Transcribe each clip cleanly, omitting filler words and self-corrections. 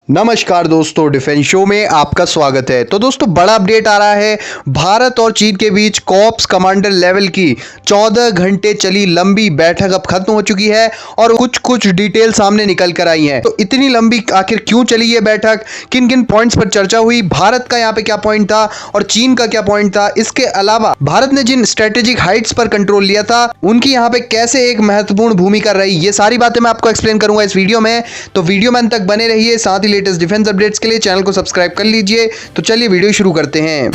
नमस्कार दोस्तों, defence show में आपका स्वागत है। तो दोस्तों, बड़ा अपडेट आ रहा है। भारत और चीन के बीच कॉर्प्स कमांडर लेवल की 14 घंटे चली लंबी बैठक अब खत्म हो चुकी है और कुछ डिटेल सामने निकल कर आई हैं। तो इतनी लंबी आखिर क्यों चली ये बैठक, किन किन पॉइंट्स पर चर्चा हुई, भारत का यहाँ पे क्या पॉइंट था और चीन का क्या पॉइंट था, इसके अलावा भारत ने जिन स्ट्रेटेजिक हाइट्स पर कंट्रोल लिया था उनकी यहाँ पे कैसे एक महत्वपूर्ण भूमिका रही, ये सारी बातें मैं आपको एक्सप्लेन करूंगा इस वीडियो में। तो वीडियो में अंत तक बने रहिए। साथ ही लेटेस्ट डिफेंस अपडेट्स के लिए चैनल को सब्सक्राइब कर लीजिए। तो चलिए वीडियो शुरू करते हैं।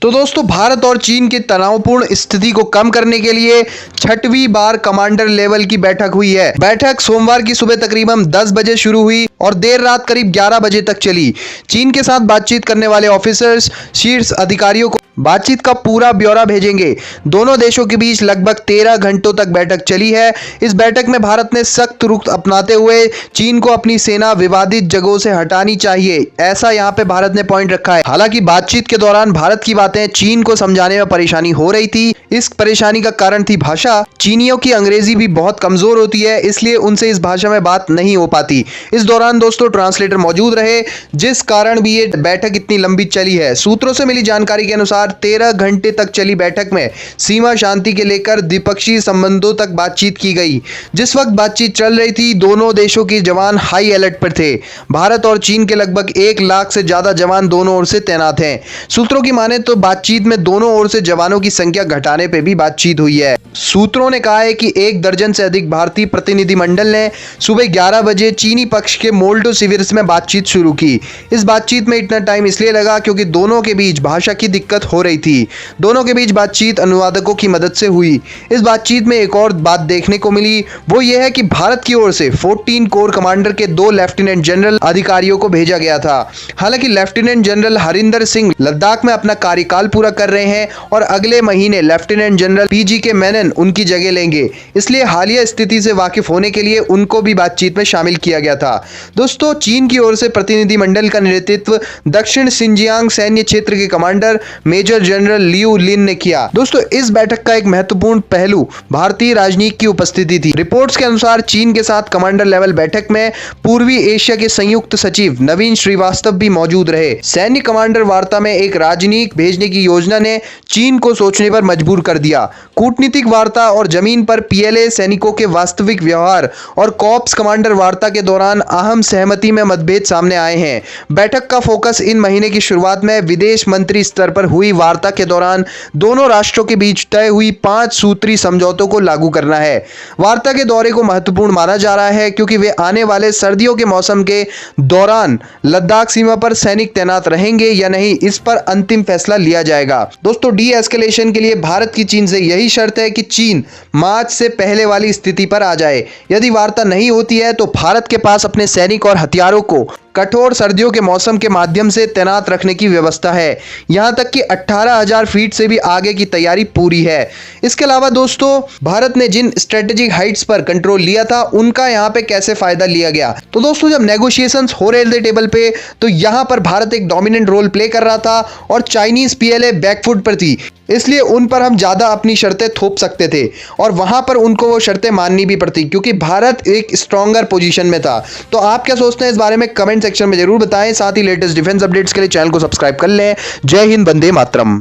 तो दोस्तों, भारत और चीन की तनावपूर्ण स्थिति को कम करने के लिए 6वीं बार कमांडर लेवल की बैठक हुई है। बैठक सोमवार की सुबह तकरीबन 10 बजे शुरू हुई और देर रात करीब 11 बजे तक चली। चीन के साथ बातचीत करने वाले ऑफिसर्स शीर्ष अधिकारियों को बातचीत का पूरा ब्यौरा भेजेंगे। दोनों देशों के बीच लगभग 13 घंटों तक बैठक चली है। इस बैठक में भारत ने सख्त रुख अपनाते हुए चीन को अपनी सेना विवादित जगहों से हटानी चाहिए, ऐसा यहां पे भारत ने पॉइंट रखा है। हालांकि बातचीत के दौरान भारत की बातें चीन को समझाने में परेशानी हो रही थी। इस परेशानी का कारण थी भाषा। चीनियों की अंग्रेजी भी बहुत कमजोर होती है, इसलिए उनसे इस भाषा में बात नहीं हो पाती। इस दौरान दोस्तों ट्रांसलेटर मौजूद रहे, जिस कारण भी ये बैठक इतनी लंबी चली है। सूत्रों से मिली जानकारी के अनुसार 13 घंटे तक चली बैठक में सीमा शांति के लेकर द्विपक्षीय संबंधों तक बातचीत की गई। जिस वक्त बातचीत चल रही थी, दोनों देशों के जवान हाई अलर्ट पर थे। भारत और चीन के लगभग 1 लाख से ज्यादा जवान दोनों ओर से तैनात हैं। सूत्रों की माने तो बातचीत में दोनों ओर से जवानों की संख्या घटाने पर भी बातचीत हुई है। सूत्रों ने कहा है कि 1 दर्जन से अधिक भारतीय प्रतिनिधिमंडल ने सुबह 11 बजे चीनी पक्ष के मोल्डो शिविर में बातचीत शुरू की। इस बातचीत में इतना टाइम इसलिए लगा क्योंकि दोनों के बीच भाषा की दिक्कत हो रही थी। दोनों के बीच बातचीत अनुवादकों की मदद से हुई। इस बातचीत में एक और बात देखने को मिली, वो ये है कि भारत की ओर से 14 कोर कमांडर के 2 लेफ्टिनेंट जनरल अधिकारियों को भेजा गया था। हालांकि लेफ्टिनेंट जनरल हरिंदर सिंह लद्दाख में अपना कार्यकाल पूरा कर रहे हैं और अगले महीने लेफ्टिनेंट जनरल PGK मेनन उनकी जगह लेंगे, इसलिए हालिया स्थिति से वाकिफ होने के लिए उनको भी बातचीत में शामिल किया गया था। दोस्तों, चीन की ओर से प्रतिनिधिमंडल का नेतृत्व दक्षिण सिंजियांग सैन्य क्षेत्र के कमांडर मेजर जनरल लियू लिन ने किया। दोस्तों, इस बैठक का एक महत्वपूर्ण पहलू भारतीय राजनीति की उपस्थिति थी। रिपोर्ट्स के अनुसार चीन के साथ कमांडर लेवल बैठक में पूर्वी एशिया के संयुक्त सचिव नवीन श्रीवास्तव भी मौजूद रहे। सैन्य कमांडर वार्ता में एक राजनयिक भेजने की योजना ने चीन को सोचने पर मजबूर कर दिया। कूटनीतिक वार्ता और जमीन पर PLA सैनिकों के वास्तविक व्यवहार और कॉर्प्स कमांडर वार्ता के दौरान अहम सहमति में मतभेद सामने आए हैं। बैठक का फोकस इन महीने की शुरुआत में विदेश मंत्री स्तर पर हुई वार्ता के दौरान दोनों राष्ट्रों के बीच तय हुई 5 सूत्री समझौतों को लागू करना है। वार्ता के दौरे को महत्वपूर्ण माना जा रहा है क्योंकि वे आने वाले सर्दियों के मौसम के दौरान लद्दाख सीमा पर सैनिक तैनात रहेंगे या नहीं, इस पर अंतिम फैसला लिया जाएगा। दोस्तों, डी एस्केलेशन के लिए भारत की चीन से यही शर्त है कि चीन मार्च से पहले वाली स्थिति पर आ जाए। यदि वार्ता नहीं होती है तो भारत के पास अपने सैनिक और हथियारों को कठोर सर्दियों के मौसम के माध्यम से तैनात रखने की व्यवस्था है। यहां तक कि 18,000 फीट से भी आगे की तैयारी पूरी है। इसके अलावा दोस्तों, भारत ने जिन स्ट्रेटेजिक हाइट्स पर कंट्रोल लिया था उनका यहां पे कैसे फायदा लिया गया। तो दोस्तों, जब नेगोशिएशंस हो रहे थे टेबल पे, तो यहां पर भारत एक डोमिनेंट रोल प्ले कर रहा था और चाइनीज PLA बैकफुट पर थी, इसलिए उन पर हम ज्यादा अपनी शर्तें थोप सकते थे और वहां पर उनको वो शर्तें माननी भी पड़ती क्योंकि भारत एक स्ट्रॉन्गर पोजीशन में था। तो आप क्या सोचते हैं इस बारे में कमेंट सेक्शन में जरूर बताएं। साथ ही लेटेस्ट डिफेंस अपडेट्स के लिए चैनल को सब्सक्राइब कर लें। जय हिंद, वंदे मातरम।